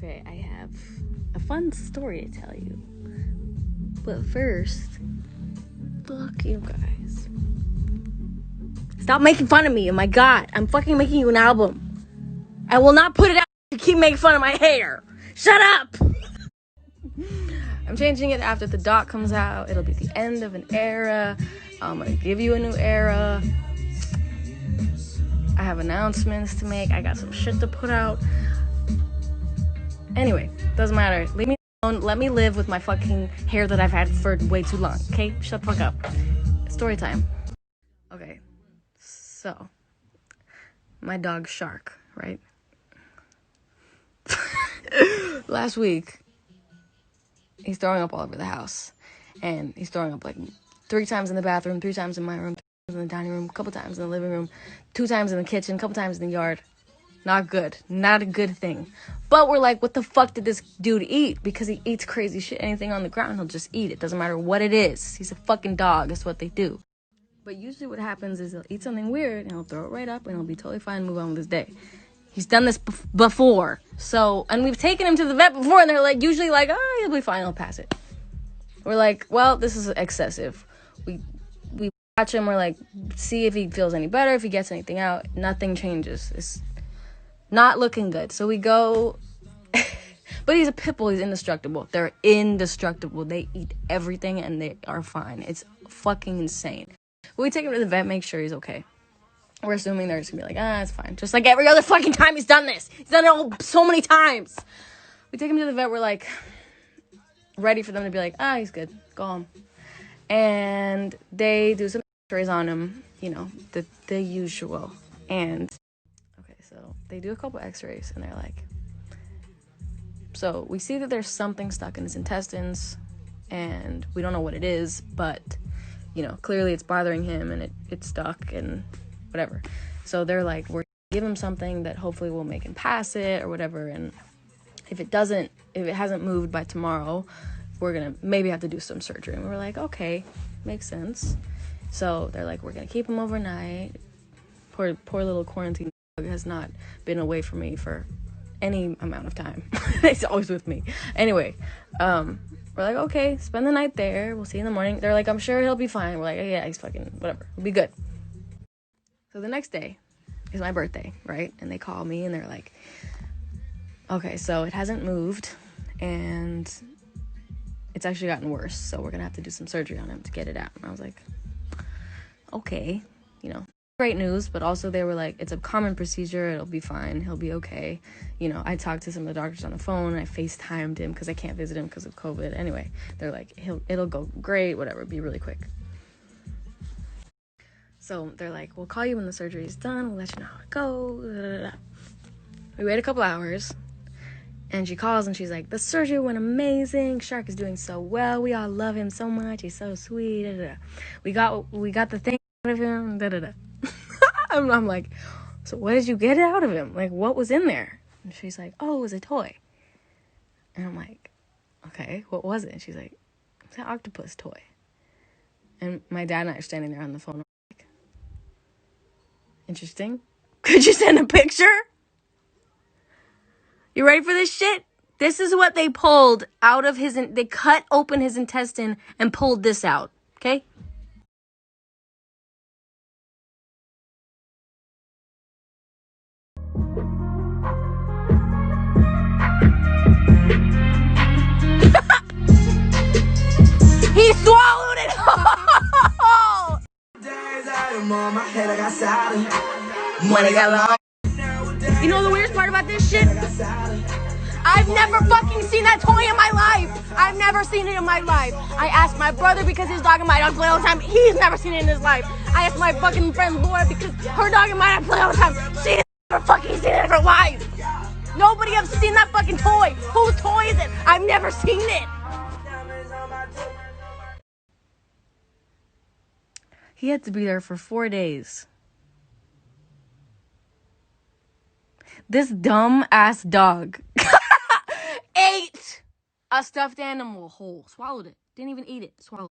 Okay, I have a fun story to tell you. But first, fuck you guys. Stop making fun of me. Oh my god, I'm fucking making you an album. I will not put it out if you keep making fun of my hair. Shut up! I'm changing it after the doc comes out. It'll be the end of an era. I'm gonna give you a new era. I have announcements to make. I got some shit to put out. Anyway, doesn't matter. Leave me alone. Let me live with my fucking hair that I've had for way too long, okay? Shut the fuck up. Story time. Okay, so my dog Shark, right? Last week, he's throwing up all over the house. And he's throwing up like 3 times in the bathroom, 3 times in my room, 3 times in the dining room, a couple times in the living room, 2 times in the kitchen, a couple times in the yard. Not good. Not a good thing. But we're like, what the fuck did this dude eat? Because he eats crazy shit. Anything on the ground, he'll just eat it. Doesn't matter what it is. He's a fucking dog. That's what they do. But usually what happens is he'll eat something weird and he'll throw it right up and he'll be totally fine and move on with his day. He's done this before. So, and we've taken him to the vet before and they're like, usually like, oh, he'll be fine. He'll pass it. We're like, well, this is excessive. We watch him. We're like, see if he feels any better. If he gets anything out. Nothing changes. It's not looking good. So we go. But he's a pit bull. He's indestructible. They're indestructible. They eat everything and they are fine. It's fucking insane. We take him to the vet, make sure he's okay. We're assuming they're just gonna be like, it's fine. Just like every other fucking time he's done this. He's done it so many times. We take him to the vet. We're like, ready for them to be like, he's good. Go home. And they do some x-rays on him. You know, the usual. And, okay, so they do a couple x-rays and they're like, so we see that there's something stuck in his intestines and we don't know what it is, but, you know, clearly it's bothering him and it's stuck and whatever. So they're like, we're gonna give him something that hopefully will make him pass it or whatever. And if it hasn't moved by tomorrow, we're gonna maybe have to do some surgery. And we're like, okay, makes sense. So they're like, we're gonna keep him overnight. Poor little quarantine dog has not been away from me for any amount of time. It's always with me. Anyway, we're like, okay, spend the night there. We'll see you in the morning. They're like, I'm sure he'll be fine. We're like, yeah, he's fucking whatever. We'll be good. So the next day is my birthday, right? And they call me and they're like, okay, so it hasn't moved and it's actually gotten worse. So we're gonna have to do some surgery on him to get it out. And I was like, okay, you know, great news. But also they were like, it's a common procedure. It'll be fine. He'll be okay. You know, I talked to some of the doctors on the phone and I FaceTimed him because I can't visit him because of COVID. Anyway, they're like, it'll go great, whatever, be really quick. So they're like, we'll call you when the surgery is done. We'll let you know how it goes. We wait a couple hours. And she calls and she's like, the surgery went amazing. Shark is doing so well. We all love him so much. He's so sweet. We got the thing out of him. I'm like, so what did you get out of him? Like, what was in there? And she's like, oh, it was a toy. And I'm like, okay, what was it? And she's like, it's an octopus toy. And my dad and I are standing there on the phone. I'm like, interesting. Could you send a picture? You ready for this shit? This is what they pulled out of they cut open his intestine and pulled this out, okay? He swallowed it whole! When I got long. You know the weirdest part about this shit? I've never fucking seen that toy in my life. I've never seen it in my life. I asked my brother because his dog and my dog play all the time. He's never seen it in his life. I asked my fucking friend Laura because her dog and my dog play all the time. She's never fucking seen it in her life. Nobody has seen that fucking toy. Whose toy is it? I've never seen it. He had to be there for 4 days. This dumb ass dog ate a stuffed animal whole. Swallowed it. Didn't even eat it. Swallowed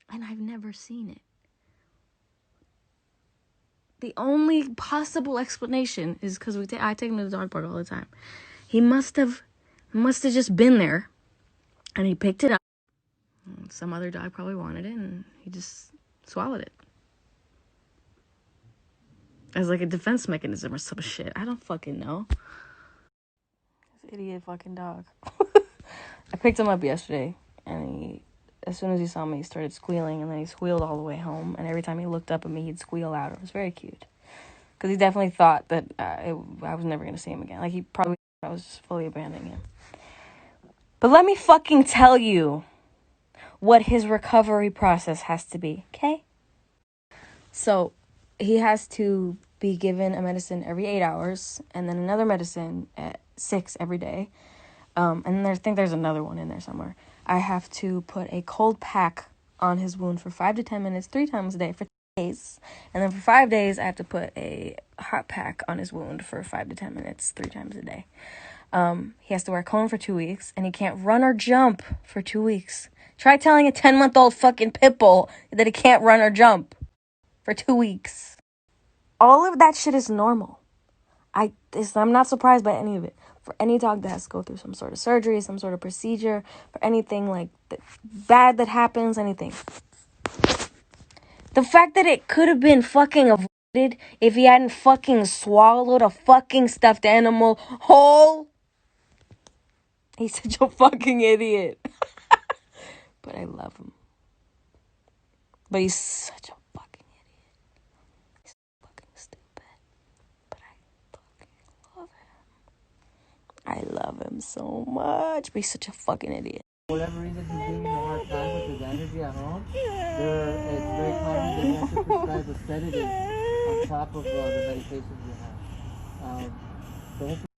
it. And I've never seen it. The only possible explanation is because I take him to the dog park all the time. He must have just been there, and he picked it up. Some other dog probably wanted it, and he just swallowed it as like a defense mechanism or some shit. I don't fucking know. This idiot fucking dog. I picked him up yesterday, and as soon as he saw me, he started squealing, and then he squealed all the way home. And every time he looked up at me, he'd squeal out. It was very cute, because he definitely thought that I was never gonna see him again. Like, he probably thought I was just fully abandoning him. But let me fucking tell you what his recovery process has to be, okay? So he has to be given a medicine every 8 hours, and then another medicine at 6 every day. And then I think there's another one in there somewhere. I have to put a cold pack on his wound for 5 to 10 minutes, 3 times a day for 3 days. And then for 5 days, I have to put a hot pack on his wound for 5 to 10 minutes, 3 times a day. He has to wear a cone for 2 weeks, and he can't run or jump for 2 weeks. Try telling a 10-month-old fucking pit bull that he can't run or jump for 2 weeks. All of that shit is normal. I'm not surprised by any of it. For any dog that has to go through some sort of surgery, some sort of procedure, for anything like bad that happens, anything. The fact that it could have been fucking avoided if he hadn't fucking swallowed a fucking stuffed animal whole. He's such a fucking idiot. But I love him. But he's such a fucking idiot. He's fucking stupid. But I love him so much. But he's such a fucking idiot. For whatever reason, he's giving a hard time with his energy at home. It's very common they have to prescribe a sedative on top of the medications you have.